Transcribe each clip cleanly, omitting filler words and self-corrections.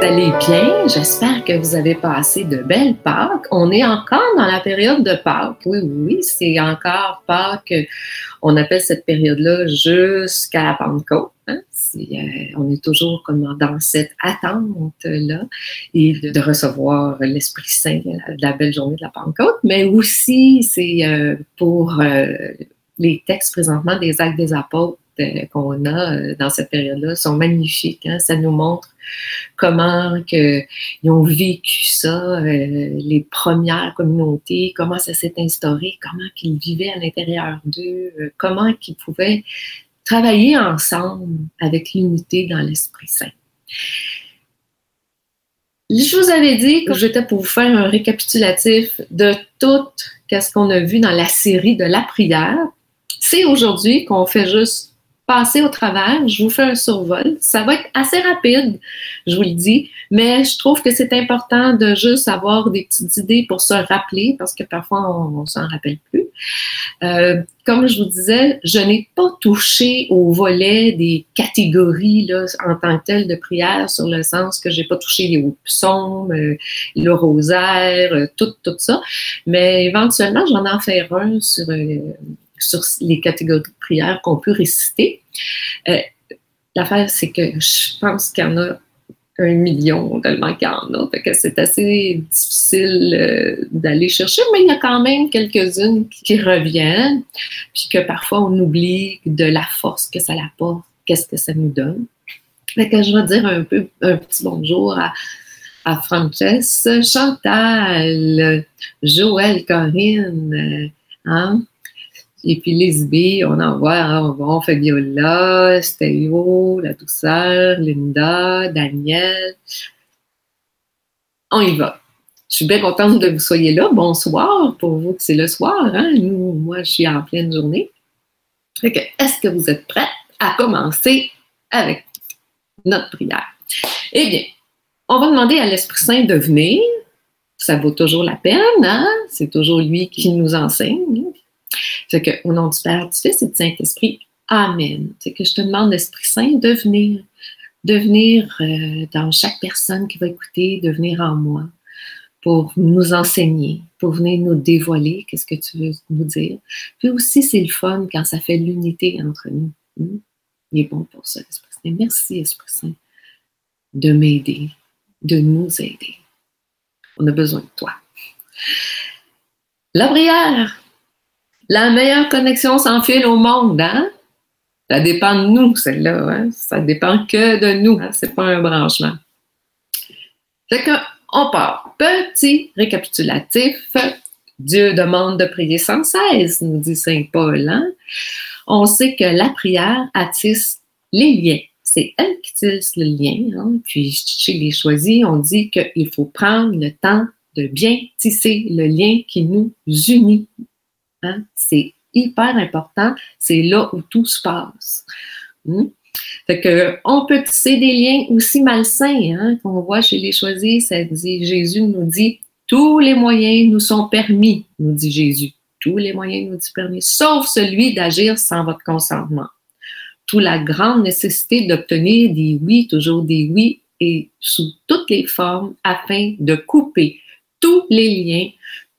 allez bien? J'espère que vous avez passé de belles Pâques. On est encore dans la période de Pâques. Oui, c'est encore Pâques. On appelle cette période-là jusqu'à la Pentecôte. Hein? On est toujours comme dans cette attente-là et de recevoir l'Esprit Saint, la belle journée de la Pentecôte. Mais aussi, c'est pour les textes présentement des Actes des Apôtres qu'on a dans cette période-là sont magnifiques. Hein? Ça nous montre comment ils ont vécu ça, les premières communautés, comment ça s'est instauré, comment ils vivaient à l'intérieur d'eux, comment ils pouvaient travailler ensemble avec l'unité dans l'Esprit Saint. Je vous avais dit que j'étais pour vous faire un récapitulatif de tout ce qu'on a vu dans la série de la prière. C'est aujourd'hui qu'on fait juste passer au travers, je vous fais un survol. Ça va être assez rapide, je vous le dis, mais je trouve que c'est important de juste avoir des petites idées pour se rappeler, parce que parfois on s'en rappelle plus. Comme je vous disais, je n'ai pas touché au volet des catégories là, en tant que telles de prière, sur le sens que j'ai pas touché les hauts psaumes, le rosaire, tout ça, mais éventuellement j'en en faire un sur les catégories de prière qu'on peut réciter. L'affaire, c'est que je pense qu'il y en a 1 million tellement qu'il y en a. Fait que c'est assez difficile d'aller chercher, mais il y a quand même quelques-unes qui reviennent, puis que parfois on oublie de la force que ça apporte, qu'est-ce que ça nous donne. Fait que je vais dire un petit bonjour à Frances, Chantal, Joël, Corinne, hein? Et puis Lisby, on en voit, hein, on fait Viola, Stéo, La Douceur, Linda, Daniel. On y va. Je suis bien contente que vous soyez là. Bonsoir pour vous que c'est le soir. Hein? Moi, je suis en pleine journée. Fait que, est-ce que vous êtes prêts à commencer avec notre prière? Eh bien, on va demander à l'Esprit Saint de venir. Ça vaut toujours la peine. Hein? C'est toujours lui qui nous enseigne. Fait que, au nom du Père, du Fils et du Saint-Esprit, Amen. C'est que je te demande, l'Esprit Saint, de venir dans chaque personne qui va écouter, de venir en moi pour nous enseigner, pour venir nous dévoiler qu'est-ce que tu veux nous dire. Puis aussi, c'est le fun quand ça fait l'unité entre nous. Il est bon pour ça, l'Esprit Saint. Merci, Esprit Saint, de m'aider, de nous aider. On a besoin de toi. La prière. La meilleure connexion sans fil au monde, hein? Ça dépend de nous, celle-là, hein? Ça dépend que de nous, hein? C'est pas un branchement. Fait qu'on part. Petit récapitulatif. Dieu demande de prier sans cesse, nous dit Saint Paul, hein? On sait que la prière attisse les liens. C'est elle qui tisse le lien, hein? Puis chez les choisis, on dit qu'il faut prendre le temps de bien tisser le lien qui nous unit. Hein? C'est hyper important, c'est là où tout se passe. Fait que, on peut tisser des liens aussi malsains, hein, qu'on voit chez les choisis, ça dit, Jésus nous dit, tous les moyens nous sont permis, nous dit Jésus. Tous les moyens nous sont permis, sauf celui d'agir sans votre consentement. Toute la grande nécessité d'obtenir des oui, toujours des oui, et sous toutes les formes, afin de couper tous les liens,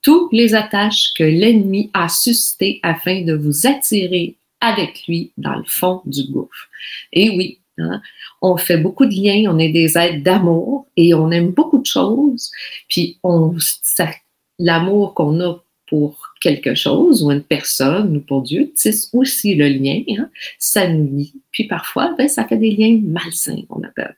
toutes les attaches que l'ennemi a suscitées afin de vous attirer avec lui dans le fond du gouffre. Et oui, hein, on fait beaucoup de liens, on est des êtres d'amour et on aime beaucoup de choses. Puis l'amour qu'on a pour quelque chose ou une personne ou pour Dieu tisse aussi le lien, hein, ça nous lie. Puis parfois, ça fait des liens malsains, on appelle.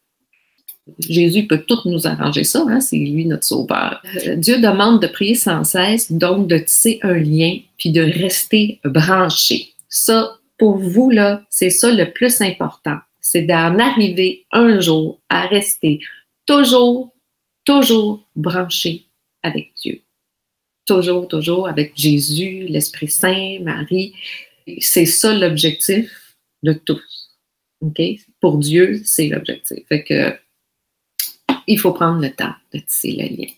Jésus peut tout nous arranger ça, hein? C'est lui notre sauveur. Dieu demande de prier sans cesse, donc de tisser un lien, puis de rester branché. Ça, pour vous, là, c'est ça le plus important. C'est d'en arriver un jour à rester toujours branché avec Dieu. Toujours avec Jésus, l'Esprit Saint, Marie. C'est ça l'objectif de tous. OK? Pour Dieu, c'est l'objectif. Fait que il faut prendre le temps de tisser le lien.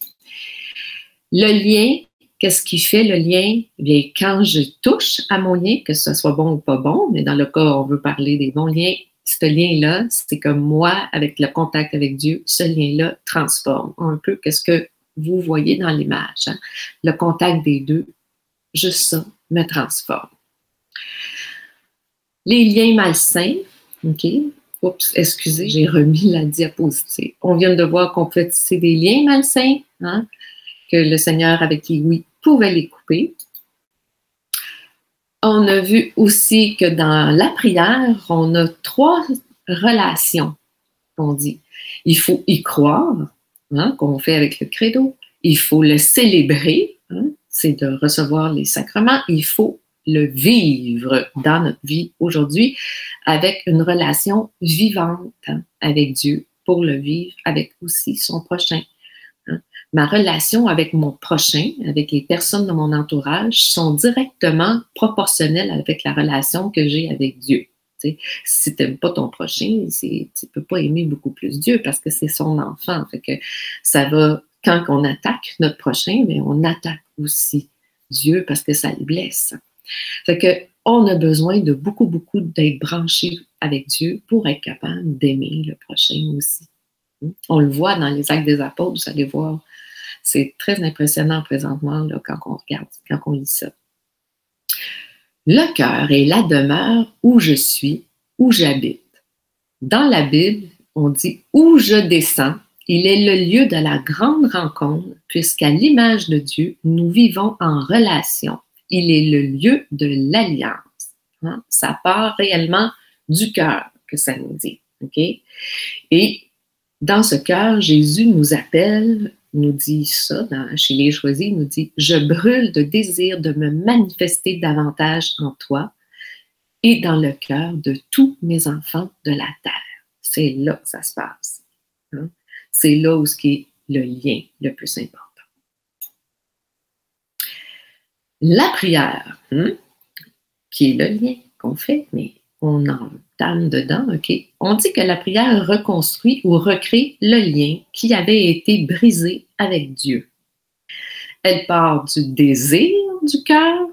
Le lien, qu'est-ce qui fait le lien? Eh bien, quand je touche à mon lien, que ce soit bon ou pas bon, mais dans le cas, on veut parler des bons liens, ce lien-là, c'est comme moi, avec le contact avec Dieu, ce lien-là transforme un peu qu'est-ce que vous voyez dans l'image. Hein? Le contact des deux, juste ça, me transforme. Les liens malsains, OK? Oups, excusez, j'ai remis la diapositive. On vient de voir qu'on peut tisser des liens malsains, hein? Que le Seigneur, avec qui oui, pouvait les couper. On a vu aussi que dans la prière, on a 3 relations, on dit. Il faut y croire, hein, qu'on fait avec le credo. Il faut le célébrer, hein, c'est de recevoir les sacrements. Il faut le vivre dans notre vie aujourd'hui avec une relation vivante, hein, avec Dieu pour le vivre avec aussi son prochain. Ma relation avec mon prochain, avec les personnes de mon entourage, sont directement proportionnelles avec la relation que j'ai avec Dieu. T'sais, si tu n'aimes pas ton prochain, tu ne peux pas aimer beaucoup plus Dieu parce que c'est son enfant. Fait que ça va, quand on attaque notre prochain, mais on attaque aussi Dieu parce que ça le blesse. Fait que on a besoin de beaucoup d'être branché avec Dieu pour être capable d'aimer le prochain aussi. On le voit dans les Actes des Apôtres, vous allez voir. C'est très impressionnant présentement là, quand on regarde, quand on lit ça. Le cœur est la demeure où je suis, où j'habite. Dans la Bible, on dit « où je descends ». Il est le lieu de la grande rencontre, puisqu'à l'image de Dieu, nous vivons en relation. Il est le lieu de l'alliance. Hein? Ça part réellement du cœur que ça nous dit. Okay? Et dans ce cœur, Jésus nous appelle, nous dit ça, chez les choisis, il nous dit « Je brûle de désir de me manifester davantage en toi et dans le cœur de tous mes enfants de la terre. » C'est là que ça se passe. Hein? C'est là où ce qui est le lien le plus important. La prière, qui est le lien qu'on fait, mais on entame dedans, OK? On dit que la prière reconstruit ou recrée le lien qui avait été brisé avec Dieu. Elle part du désir du cœur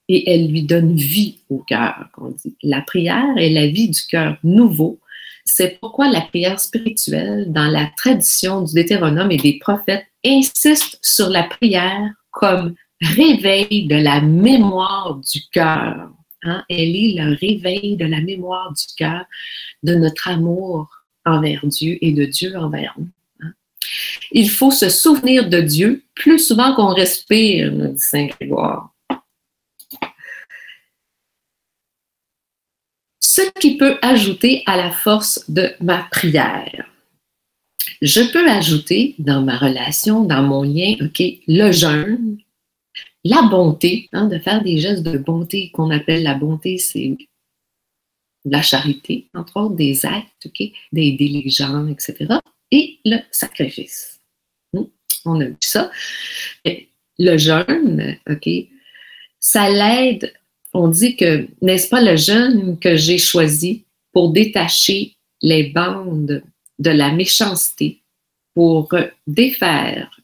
et elle lui donne vie au cœur, qu'on dit. La prière est la vie du cœur nouveau. C'est pourquoi la prière spirituelle, dans la tradition du Deutéronome et des prophètes, insiste sur la prière comme réveil de la mémoire du cœur. Hein? Elle est le réveil de la mémoire du cœur, de notre amour envers Dieu et de Dieu envers nous. Hein? Il faut se souvenir de Dieu plus souvent qu'on respire, nous dit Saint Grégoire. Ce qui peut ajouter à la force de ma prière. Je peux ajouter dans ma relation, dans mon lien, OK, le jeûne, la bonté, hein, de faire des gestes de bonté qu'on appelle la bonté, c'est la charité, entre autres, des actes, OK, d'aider les gens, etc. Et le sacrifice. On a vu ça. Et le jeûne, OK, ça l'aide. On dit que, n'est-ce pas le jeûne que j'ai choisi pour détacher les bandes de la méchanceté, pour défaire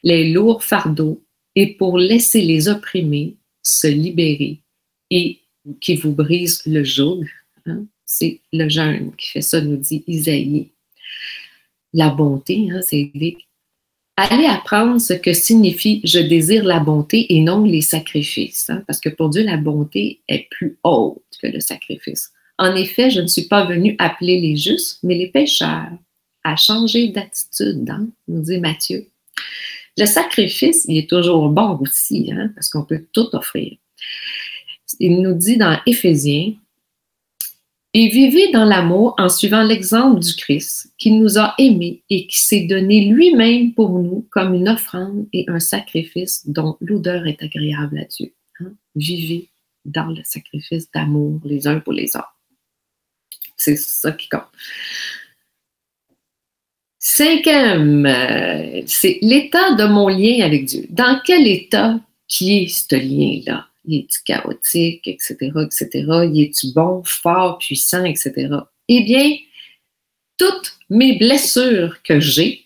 les lourds fardeaux et pour laisser les opprimés se libérer et qui vous brise le joug. Hein? C'est le jeûne qui fait ça, nous dit Isaïe. La bonté, hein, c'est aller apprendre ce que signifie « je désire la bonté » et non les sacrifices. Hein, parce que pour Dieu, la bonté est plus haute que le sacrifice. En effet, je ne suis pas venu appeler les justes, mais les pécheurs à changer d'attitude, hein, nous dit Matthieu. Le sacrifice, il est toujours bon aussi, hein, parce qu'on peut tout offrir. Il nous dit dans Éphésiens, « Et vivez dans l'amour en suivant l'exemple du Christ, qui nous a aimés et qui s'est donné lui-même pour nous comme une offrande et un sacrifice dont l'odeur est agréable à Dieu. Hein? Vivez dans le sacrifice d'amour les uns pour les autres. » C'est ça qui compte. Cinquième, c'est l'état de mon lien avec Dieu. Dans quel état qui est ce lien-là? Il est-tu chaotique, etc., etc.? Il est-tu bon, fort, puissant, etc.? Eh bien, toutes mes blessures que j'ai,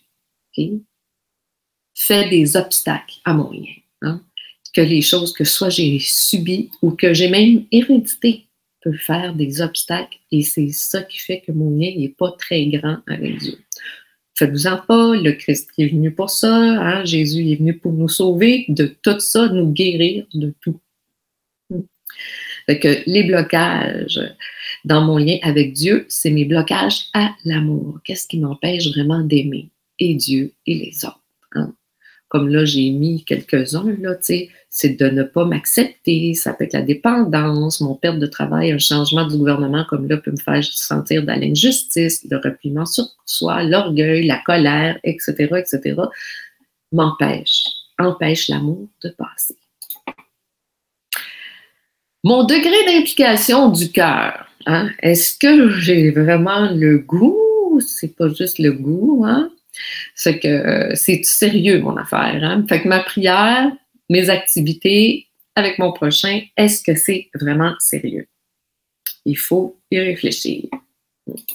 okay, fait des obstacles à mon lien. Hein? Que les choses que soit j'ai subies ou que j'ai même héréditées. peut faire des obstacles et c'est ça qui fait que mon lien n'est pas très grand avec Dieu. Faites-vous-en pas, le Christ est venu pour ça, hein? Jésus est venu pour nous sauver de tout ça, nous guérir de tout. Fait que les blocages dans mon lien avec Dieu, c'est mes blocages à l'amour. Qu'est-ce qui m'empêche vraiment d'aimer et Dieu et les autres? Hein? Comme là, j'ai mis quelques-uns, là, tu sais, c'est de ne pas m'accepter, ça peut être la dépendance, mon perte de travail, un changement du gouvernement, comme là, peut me faire sentir dans l'injustice, le repliement sur soi, l'orgueil, la colère, etc., empêche l'amour de passer. Mon degré d'implication du cœur, hein? Est-ce que j'ai vraiment le goût? C'est pas juste le goût, hein? C'est que c'est sérieux, mon affaire, hein? Fait que ma prière, mes activités avec mon prochain, est-ce que c'est vraiment sérieux? Il faut y réfléchir.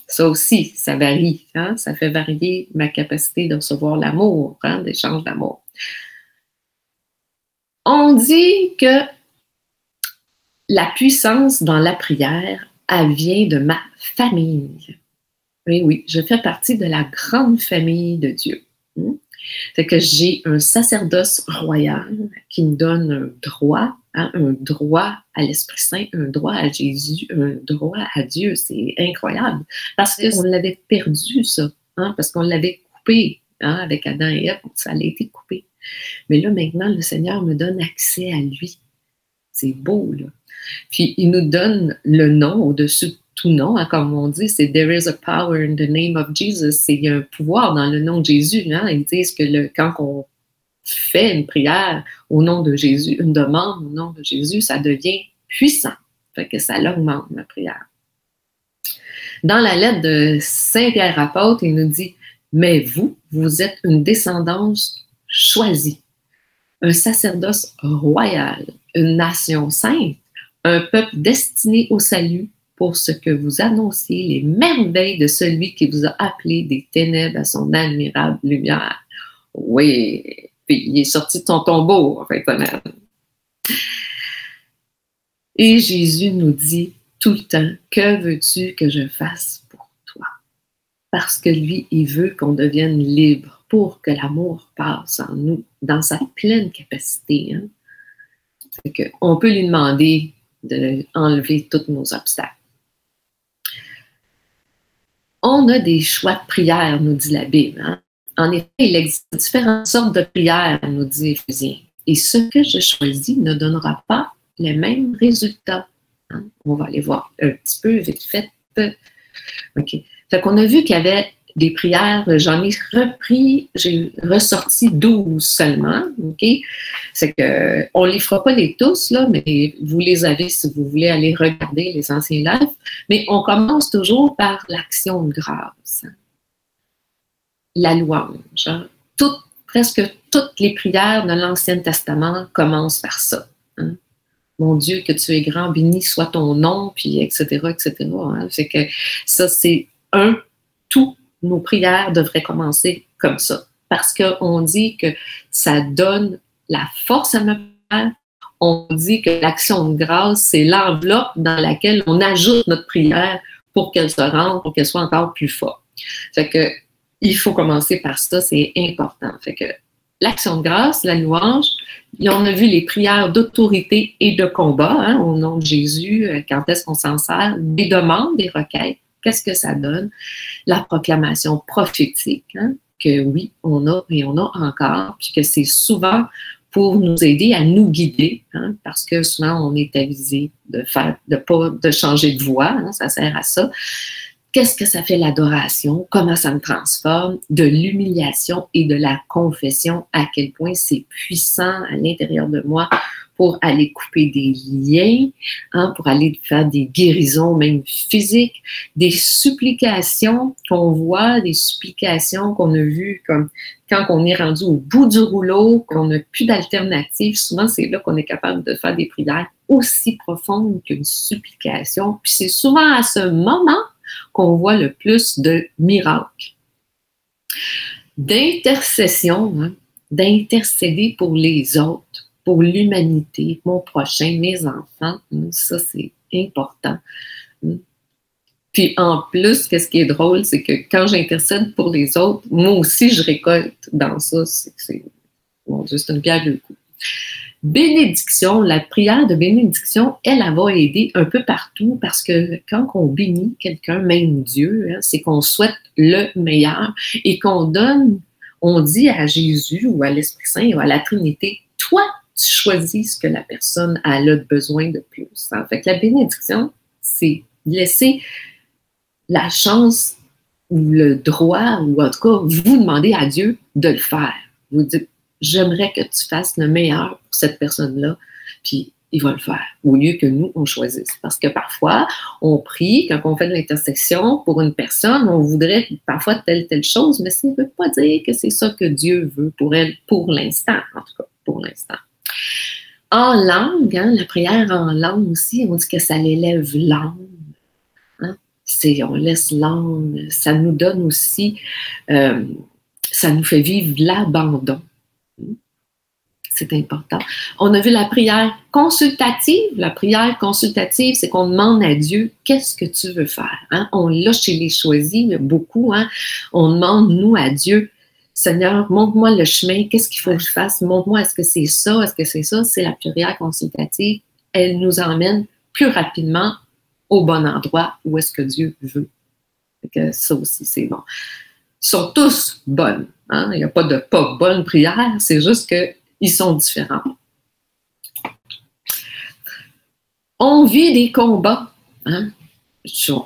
Ça aussi, ça varie, hein? Ça fait varier ma capacité de recevoir l'amour, hein? D'échange d'amour. On dit que la puissance dans la prière, elle vient de ma famille. Oui, je fais partie de la grande famille de Dieu. C'est que j'ai un sacerdoce royal qui me donne un droit, hein, un droit à l'Esprit Saint, un droit à Jésus, un droit à Dieu. C'est incroyable. Parce qu'on l'avait perdu, ça, hein, parce qu'on l'avait coupé, hein, avec Adam et Ève, ça a été coupé. Mais là, maintenant, le Seigneur me donne accès à lui. C'est beau, là. Puis, il nous donne le nom au-dessus de tout nom, hein, comme on dit, c'est « There is a power in the name of Jesus ». Il y a un pouvoir dans le nom de Jésus. Hein. Ils disent que quand on fait une prière au nom de Jésus, une demande au nom de Jésus, ça devient puissant. Fait que ça l'augmente, ma prière. Dans la lettre de Saint Pierre apôtre, il nous dit « Mais vous êtes une descendance choisie, un sacerdoce royal, une nation sainte, un peuple destiné au salut pour ce que vous annonciez les merveilles de celui qui vous a appelé des ténèbres à son admirable lumière. » Oui, puis il est sorti de son tombeau, en fait, et Jésus nous dit tout le temps, « Que veux-tu que je fasse pour toi? » Parce que lui, il veut qu'on devienne libre pour que l'amour passe en nous, dans sa pleine capacité. Hein? C'est qu'on peut lui demander d'enlever tous nos obstacles. On a des choix de prière, nous dit la Bible. Hein? En effet, il existe différentes sortes de prières, nous dit Éphésiens. Et ce que je choisis ne donnera pas les mêmes résultats. Hein? On va aller voir un petit peu vite fait. OK. Fait qu'on a vu qu'il y avait des prières, j'en ai j'ai ressorti 12 seulement, OK? C'est qu'on ne les fera pas les tous, là, mais vous les avez si vous voulez aller regarder les anciens lives. Mais on commence toujours par l'action de grâce. Hein? La louange. Hein? Presque toutes les prières de l'Ancien Testament commencent par ça. Hein? Mon Dieu, que tu es grand, béni soit ton nom, puis etc., etc. Hein? Fait que ça, c'est tout. Nos prières devraient commencer comme ça. Parce qu'on dit que ça donne la force à notre prière. On dit que l'action de grâce, c'est l'enveloppe dans laquelle on ajoute notre prière pour qu'elle se rende, pour qu'elle soit encore plus forte. Fait que, il faut commencer par ça, c'est important. Fait que l'action de grâce, la louange, on a vu les prières d'autorité et de combat, hein, au nom de Jésus, quand est-ce qu'on s'en sert, des demandes, des requêtes. Qu'est-ce que ça donne? La proclamation prophétique, hein, que oui, on a et on a encore, puis que c'est souvent pour nous aider à nous guider, hein, parce que souvent on est avisé de changer de voix, hein, ça sert à ça. Qu'est-ce que ça fait l'adoration? Comment ça me transforme? De l'humiliation et de la confession, à quel point c'est puissant à l'intérieur de moi pour aller couper des liens, hein, pour aller faire des guérisons même physiques, des supplications qu'on voit, des supplications qu'on a vues comme quand on est rendu au bout du rouleau, qu'on n'a plus d'alternative. Souvent, c'est là qu'on est capable de faire des prières aussi profondes qu'une supplication. Puis c'est souvent à ce moment qu'on voit le plus de miracles. D'intercession, hein, d'intercéder pour les autres, pour l'humanité, mon prochain, mes enfants, ça c'est important. Puis en plus, qu'est-ce qui est drôle, c'est que quand j'intercède pour les autres, moi aussi, je récolte dans ça. Mon Dieu, c'est une pierre deux coups. Bénédiction, la prière de bénédiction, elle va aider un peu partout parce que quand on bénit quelqu'un, même Dieu, hein, c'est qu'on souhaite le meilleur et qu'on donne, on dit à Jésus ou à l'Esprit Saint ou à la Trinité, toi, tu choisis ce que la personne a besoin de plus. Hein. Fait que la bénédiction, c'est laisser la chance ou le droit, ou en tout cas, vous demandez à Dieu de le faire. Vous dites, j'aimerais que tu fasses le meilleur pour cette personne-là, puis il va le faire, au lieu que nous, on choisisse. Parce que parfois, on prie, quand on fait de l'intercession pour une personne, on voudrait parfois telle chose, mais ça ne veut pas dire que c'est ça que Dieu veut pour elle, pour l'instant, en tout cas, pour l'instant. En langue, hein, la prière en langue aussi, on dit que ça l'élève l'âme. Hein? On laisse l'âme, ça nous donne aussi, ça nous fait vivre l'abandon. C'est important. On a vu la prière consultative. La prière consultative, c'est qu'on demande à Dieu, qu'est-ce que tu veux faire? Hein? On l'a chez les choisis, beaucoup. Hein? On demande, nous, à Dieu, Seigneur, montre-moi le chemin, qu'est-ce qu'il faut que je fasse? Montre-moi, est-ce que c'est ça? Est-ce que c'est ça? C'est la prière consultative. Elle nous emmène plus rapidement au bon endroit où est-ce que Dieu veut. Que ça aussi, c'est bon. Ils sont tous bonnes. Hein? Il n'y a pas de pas bonne prière, c'est juste qu'ils sont différents. On vit des combats. Hein?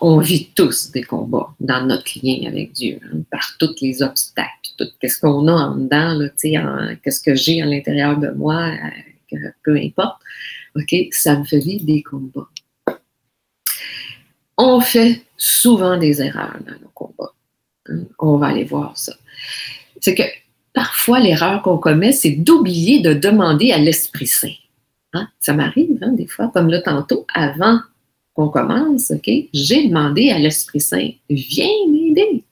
On vit tous des combats dans notre lien avec Dieu, hein? Par tous les obstacles, tout ce qu'on a en dedans, qu'est-ce que j'ai à l'intérieur de moi, peu importe. OK, ça me fait vivre des combats. On fait souvent des erreurs dans nos combats. On va aller voir ça. C'est que parfois, l'erreur qu'on commet, c'est d'oublier de demander à l'Esprit Saint. Hein? Ça m'arrive, hein, des fois, comme là tantôt, avant qu'on commence, OK, j'ai demandé à l'Esprit Saint, viens m'aider,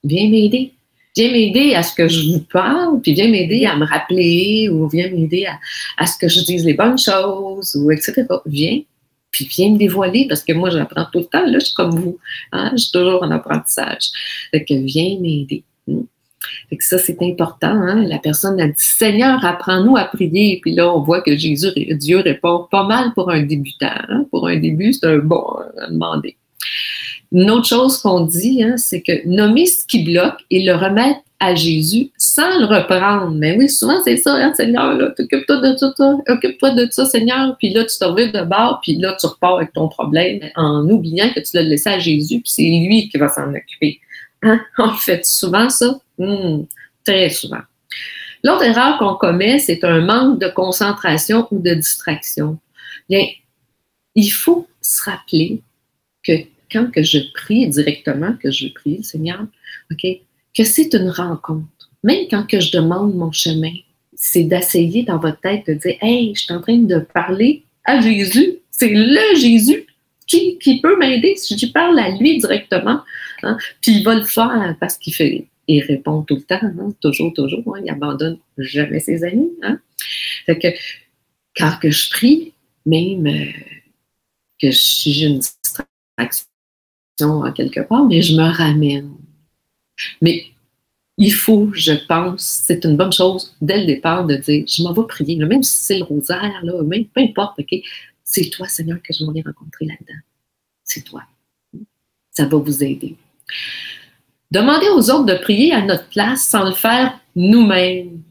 viens m'aider. Viens m'aider à ce que je vous parle, puis viens m'aider à me rappeler, ou viens m'aider à ce que je dise les bonnes choses, ou etc. Viens. Puis viens me dévoiler, parce que moi, j'apprends tout le temps. Là, je suis comme vous. Hein? Je suis toujours en apprentissage. Fait que viens m'aider. Fait que ça, c'est important. Hein? La personne a dit, Seigneur, apprends-nous à prier. Puis là, on voit que Dieu répond pas mal pour un débutant. Hein? Pour un début, c'est un bon à demander. Une autre chose qu'on dit, hein, c'est que nommer ce qui bloque et le remettre à Jésus sans le reprendre. Mais oui, souvent, c'est ça, hein, Seigneur, là, occupe-toi de ça, Seigneur, puis là, tu te reviens de bord, puis là, tu repars avec ton problème en oubliant que tu l'as laissé à Jésus, puis c'est lui qui va s'en occuper. Hein? On fait souvent ça? Très souvent. L'autre erreur qu'on commet, c'est un manque de concentration ou de distraction. Bien, il faut se rappeler que quand que je prie directement, que je prie le Seigneur, OK, que c'est une rencontre. Même quand que je demande mon chemin, c'est d'essayer dans votre tête de dire, hey, je suis en train de parler à Jésus. C'est le Jésus qui peut m'aider si je parle à lui directement. Hein? Puis il va le faire parce qu'il répond tout le temps, hein? Toujours, hein? Il n'abandonne jamais ses amis. Hein? Fait que quand que je prie, même que j'ai une distraction à quelque part, mais je me ramène. Mais il faut, je pense, c'est une bonne chose dès le départ de dire, je m'en vais prier, là, même si c'est le rosaire, là, même, peu importe, OK, c'est toi, Seigneur, que je vais rencontrer là-dedans. C'est toi. Ça va vous aider. Demandez aux autres de prier à notre place sans le faire nous-mêmes.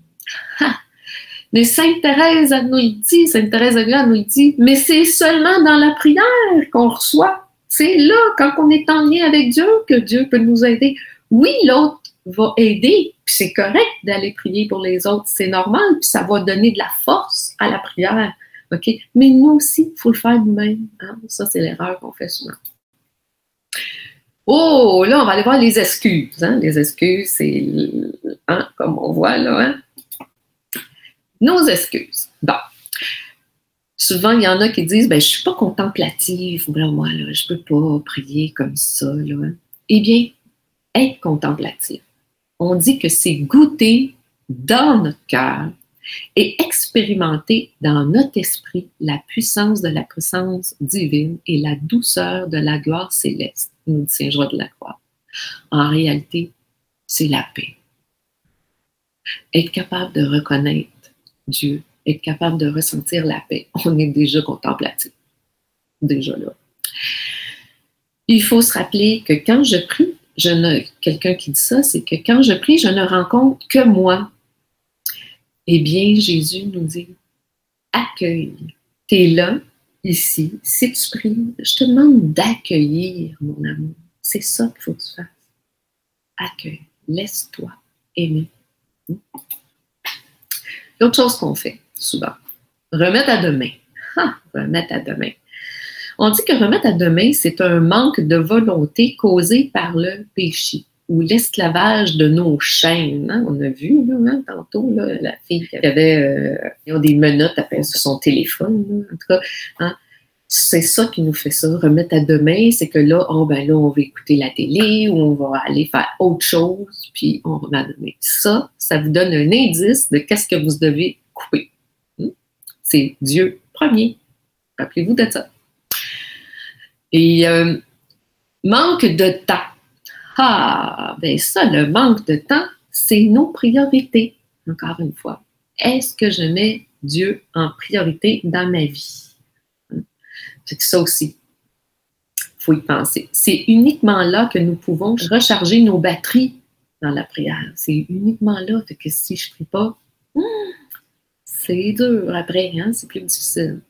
Mais Sainte Thérèse nous le dit, Sainte Thérèse d'Avila nous le dit, mais c'est seulement dans la prière qu'on reçoit. C'est là, quand on est en lien avec Dieu, que Dieu peut nous aider. Oui, l'autre va aider, puis c'est correct d'aller prier pour les autres, c'est normal, puis ça va donner de la force à la prière, OK? Mais nous aussi, il faut le faire nous-mêmes. Hein? Ça, c'est l'erreur qu'on fait souvent. Oh, là, on va aller voir les excuses. Hein? Les excuses, c'est, hein, comme on voit là, hein? Nos excuses. Bon. Souvent, il y en a qui disent, ben, je ne suis pas contemplative, moi, là, je ne peux pas prier comme ça, là. Eh bien, être contemplatif. On dit que c'est goûter dans notre cœur et expérimenter dans notre esprit la puissance de la présence divine et la douceur de la gloire céleste, nous dit Saint Jean de la Croix. En réalité, c'est la paix. Être capable de reconnaître Dieu, être capable de ressentir la paix, on est déjà contemplatif. Déjà là. Il faut se rappeler que quand je prie, quelqu'un qui dit ça, c'est que quand je prie, je ne rencontre que moi. Eh bien, Jésus nous dit, accueille. Tu es là, ici. Si tu pries, je te demande d'accueillir, mon amour. C'est ça qu'il faut que tu fasses. Accueille. Laisse-toi aimer. L'autre chose qu'on fait, souvent, remettre à demain. Remettre à demain. On dit que remettre à demain, c'est un manque de volonté causé par le péché ou l'esclavage de nos chaînes. Hein? On a vu là, tantôt là, la fille qui avait des menottes après sur son téléphone. Là. En tout cas, hein? C'est ça qui nous fait ça. Remettre à demain, c'est que là, on va écouter la télé ou on va aller faire autre chose, puis on remet à demain. Ça vous donne un indice de qu'est-ce que vous devez couper. C'est Dieu premier. Rappelez-vous de ça. Et manque de temps. Ça, le manque de temps, c'est nos priorités. Encore une fois. Est-ce que je mets Dieu en priorité dans ma vie? C'est ça aussi. Il faut y penser. C'est uniquement là que nous pouvons recharger nos batteries dans la prière. C'est uniquement là que si je ne prie pas, c'est dur après, hein? C'est plus difficile.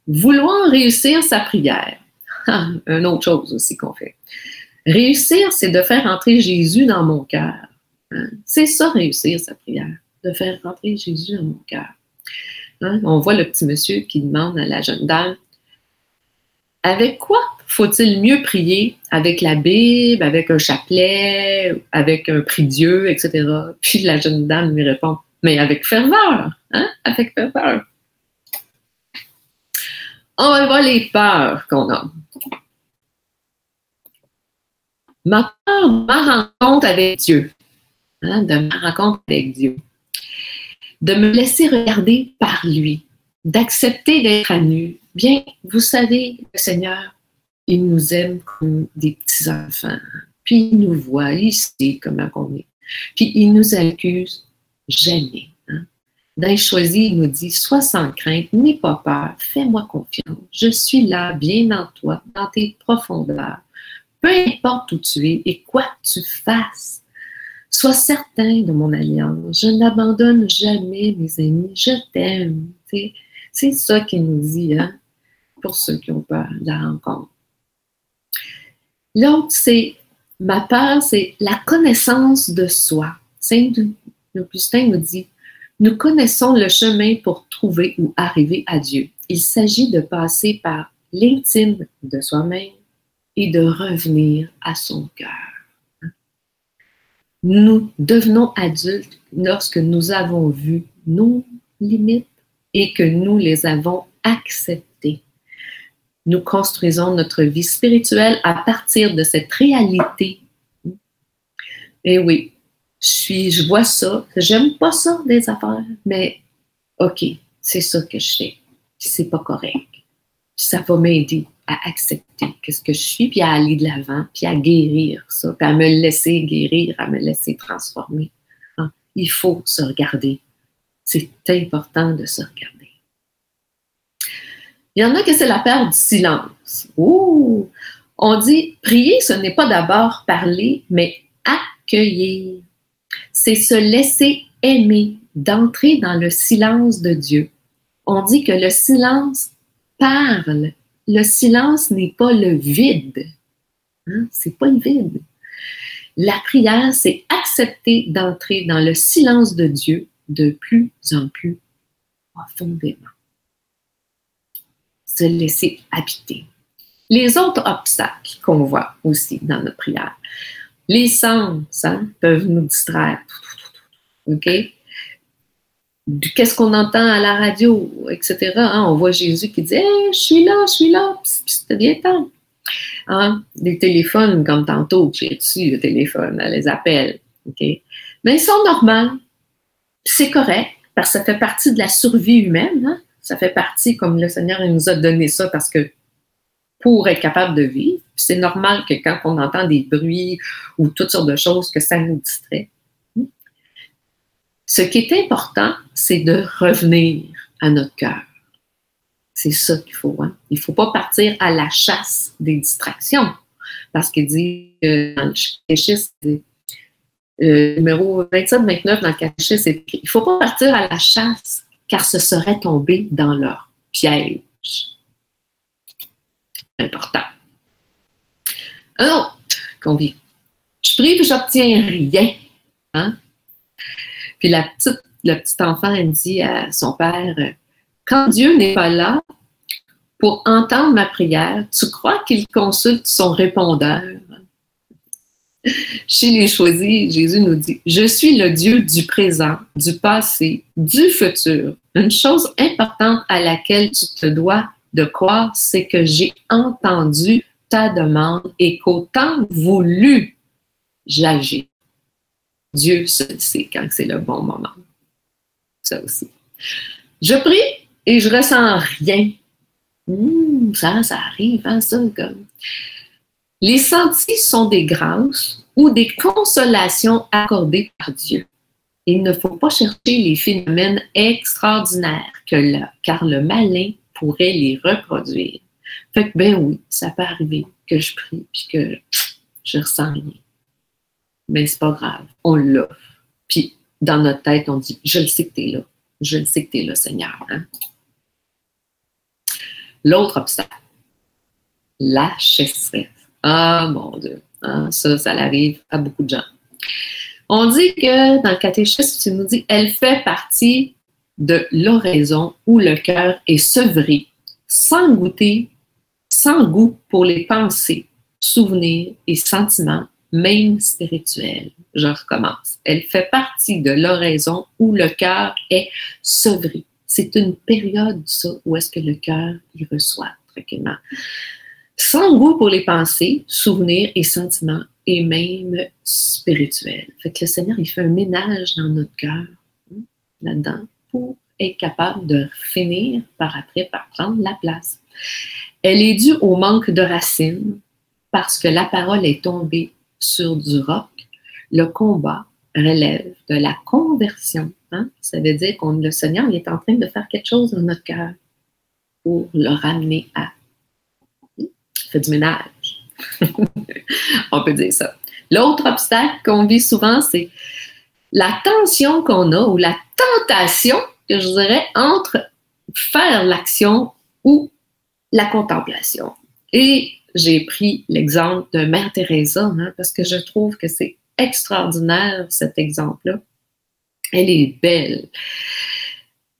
Vouloir réussir sa prière. Une autre chose aussi qu'on fait. Réussir, c'est de faire entrer Jésus dans mon cœur. Hein? C'est ça, réussir sa prière, de faire rentrer Jésus dans mon cœur. Hein? On voit le petit monsieur qui demande à la jeune dame, avec quoi faut-il mieux prier? Avec la Bible, avec un chapelet, avec un prie-dieu, etc. Puis la jeune dame lui répond, mais avec ferveur, hein? Avec ferveur. On va voir les peurs qu'on a. Ma peur de ma rencontre avec Dieu. Hein, de ma rencontre avec Dieu. De me laisser regarder par lui. D'accepter d'être à nu. Bien, vous savez, le Seigneur, il nous aime comme des petits-enfants. Puis il nous voit, il sait comment on est. Puis il nous accuse jamais. Hein. Dans les choisis, il nous dit, sois sans crainte, n'aie pas peur, fais-moi confiance. Je suis là, bien en toi, dans tes profondeurs. Peu importe où tu es et quoi tu fasses, sois certain de mon alliance. Je n'abandonne jamais, mes amis. Je t'aime. C'est ça qu'il nous dit, hein, pour ceux qui ont peur de la rencontre. L'autre, c'est, ma peur, c'est la connaissance de soi. Saint Augustin nous dit, nous connaissons le chemin pour trouver ou arriver à Dieu. Il s'agit de passer par l'intime de soi-même et de revenir à son cœur. Nous devenons adultes lorsque nous avons vu nos limites et que nous les avons acceptées. Nous construisons notre vie spirituelle à partir de cette réalité. Et oui, je vois ça, j'aime pas ça des affaires, mais OK, c'est ça que je fais. C'est pas correct. Ça va m'aider à accepter ce que je suis, puis à aller de l'avant, puis à guérir ça, puis à me laisser guérir, à me laisser transformer. Hein? Il faut se regarder. C'est important de se regarder. Il y en a que c'est la peur du silence. Ouh! On dit, prier, ce n'est pas d'abord parler, mais accueillir. C'est se laisser aimer, d'entrer dans le silence de Dieu. On dit que le silence parle. Le silence n'est pas le vide. Hein? C'est pas le vide. La prière, c'est accepter d'entrer dans le silence de Dieu de plus en plus profondément. Se laisser habiter. Les autres obstacles qu'on voit aussi dans notre prière. Les sens peuvent nous distraire. OK? Qu'est-ce qu'on entend à la radio, etc. Hein? On voit Jésus qui dit hey, je suis là, puis c'était bien temps. Hein? Des téléphones, comme tantôt, j'ai reçu le téléphone, les appels. OK? Mais ils sont normaux, c'est correct. parce que ça fait partie de la survie humaine. Hein? Ça fait partie, comme le Seigneur il nous a donné ça, parce que pour être capable de vivre, c'est normal que quand on entend des bruits ou toutes sortes de choses, que ça nous distrait. Ce qui est important, c'est de revenir à notre cœur. C'est ça qu'il faut. Hein? Il ne faut pas partir à la chasse des distractions. Parce qu'il dit dans le catéchisme, numéro 27-29 dans le catéchisme, c'est écrit, il ne faut pas partir à la chasse, car ce serait tomber dans leur piège. Important. Un autre qu'on vit. Je prie et j'obtiens rien. Hein? Puis le petit enfant, elle dit à son père, quand Dieu n'est pas là pour entendre ma prière, tu crois qu'il consulte son répondeur? Chez les choisis, Jésus nous dit, je suis le Dieu du présent, du passé, du futur. Une chose importante à laquelle tu te dois de croire, c'est que j'ai entendu ta demande et qu'au temps voulu, j'agis. Dieu seul sait quand c'est le bon moment. Ça aussi. Je prie et je ressens rien. Ça arrive, hein, ça, comme. Les sentis sont des grâces ou des consolations accordées par Dieu. Il ne faut pas chercher les phénomènes extraordinaires car le malin pourrait les reproduire. Fait que, ben oui, ça peut arriver que je prie puis que je ressens rien. Mais c'est pas grave, on l'a. Puis dans notre tête, on dit, je le sais que t'es là. Je le sais que t'es là, Seigneur. Hein? L'autre obstacle, la chasseresse. Ah, mon Dieu, hein, ça arrive à beaucoup de gens. On dit que dans le catéchisme, tu nous dis, elle fait partie de l'oraison où le cœur est sevré, sans goût pour les pensées, souvenirs et sentiments, même spirituels. Je recommence. Elle fait partie de l'oraison où le cœur est sevré. C'est une période, ça, où est-ce que le cœur y reçoit tranquillement. Sans goût pour les pensées, souvenirs et sentiments, et même spirituels. Fait que le Seigneur, il fait un ménage dans notre cœur, là-dedans, pour être capable de finir par prendre la place. Elle est due au manque de racines, parce que la parole est tombée sur du roc. Le combat relève de la conversion. Hein? Ça veut dire que le Seigneur il est en train de faire quelque chose dans notre cœur pour le ramener à. Il fait du ménage. On peut dire ça. L'autre obstacle qu'on vit souvent, c'est la tension qu'on a ou la tentation, que je dirais, entre faire l'action ou la contemplation. Et j'ai pris l'exemple de Mère Teresa, hein, parce que je trouve que c'est extraordinaire, cet exemple-là. Elle est belle.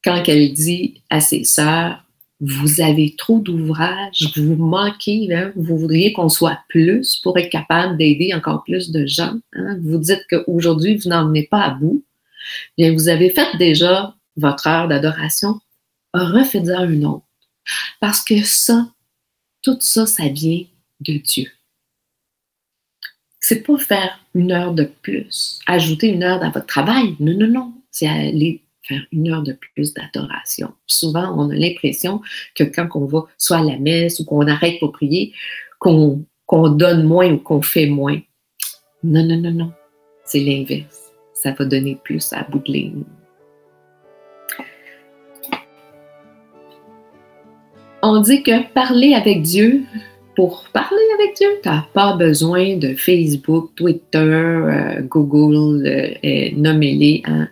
Quand elle dit à ses sœurs, vous avez trop d'ouvrages, vous manquez, hein, vous voudriez qu'on soit plus pour être capable d'aider encore plus de gens. Hein. Vous dites qu'aujourd'hui, vous n'en venez pas à bout. Bien, vous avez fait déjà votre heure d'adoration, refaites-en une autre. Parce que ça, tout ça, ça vient de Dieu. C'est pas faire une heure de plus, ajouter une heure dans votre travail. Non, non, non. C'est aller faire une heure de plus d'adoration. Souvent, on a l'impression que quand on va soit à la messe ou qu'on arrête pour prier, qu'on donne moins ou qu'on fait moins. Non, non, non, non. C'est l'inverse. Ça va donner plus à bout de ligne. On dit que parler avec Dieu, pour parler avec Dieu, tu n'as pas besoin de Facebook, Twitter, Google, nommez-les. Hein.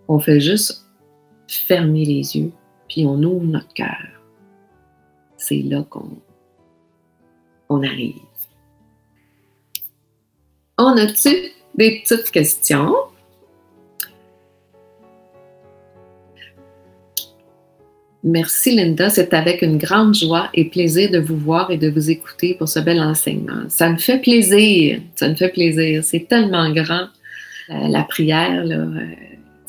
On fait juste fermer les yeux, puis on ouvre notre cœur. C'est là qu'on arrive. On a-tu des petites questions? Merci Linda, c'est avec une grande joie et plaisir de vous voir et de vous écouter pour ce bel enseignement. Ça me fait plaisir, c'est tellement grand la prière. Là,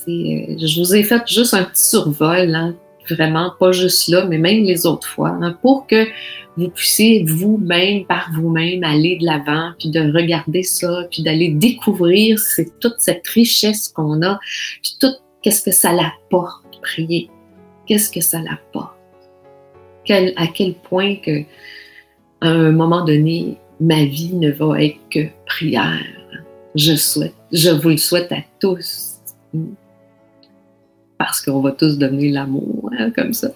je vous ai fait juste un petit survol, hein, vraiment, pas juste là, mais même les autres fois, hein, pour que vous puissiez vous-même, par vous-même, aller de l'avant, puis de regarder ça, puis d'aller découvrir toute cette richesse qu'on a, puis tout qu'est-ce que ça l'apporte, prier? Qu'est-ce que ça l'apporte? À quel point que, à un moment donné, ma vie ne va être que prière. Je vous le souhaite à tous. Parce qu'on va tous devenir l'amour, hein, comme ça.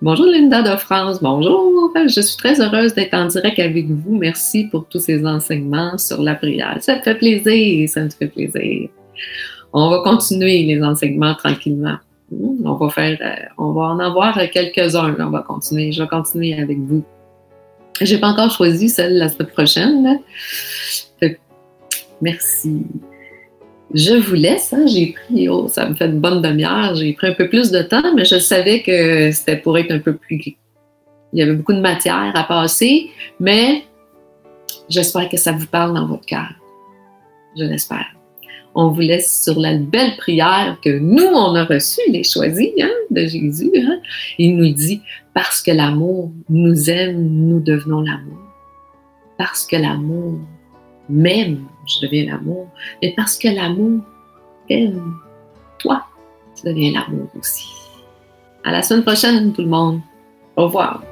Bonjour Linda de France, bonjour. Je suis très heureuse d'être en direct avec vous. Merci pour tous ces enseignements sur la prière. Ça me fait plaisir, ça me fait plaisir. On va continuer les enseignements tranquillement. On va en avoir quelques-uns. On va continuer. Je vais continuer avec vous. J'ai pas encore choisi celle la semaine prochaine. Là. Merci. Je vous laisse, hein, j'ai pris, ça me fait une bonne demi-heure, j'ai pris un peu plus de temps, mais je savais que c'était pour être un peu plus... Il y avait beaucoup de matière à passer, mais j'espère que ça vous parle dans votre cœur. Je l'espère. On vous laisse sur la belle prière que nous, on a reçue, les choisis, hein, de Jésus. Hein. Il nous dit, parce que l'amour nous aime, nous devenons l'amour. Parce que l'amour m'aime, je deviens l'amour. Mais parce que l'amour aime toi, tu deviens l'amour aussi. À la semaine prochaine, tout le monde. Au revoir.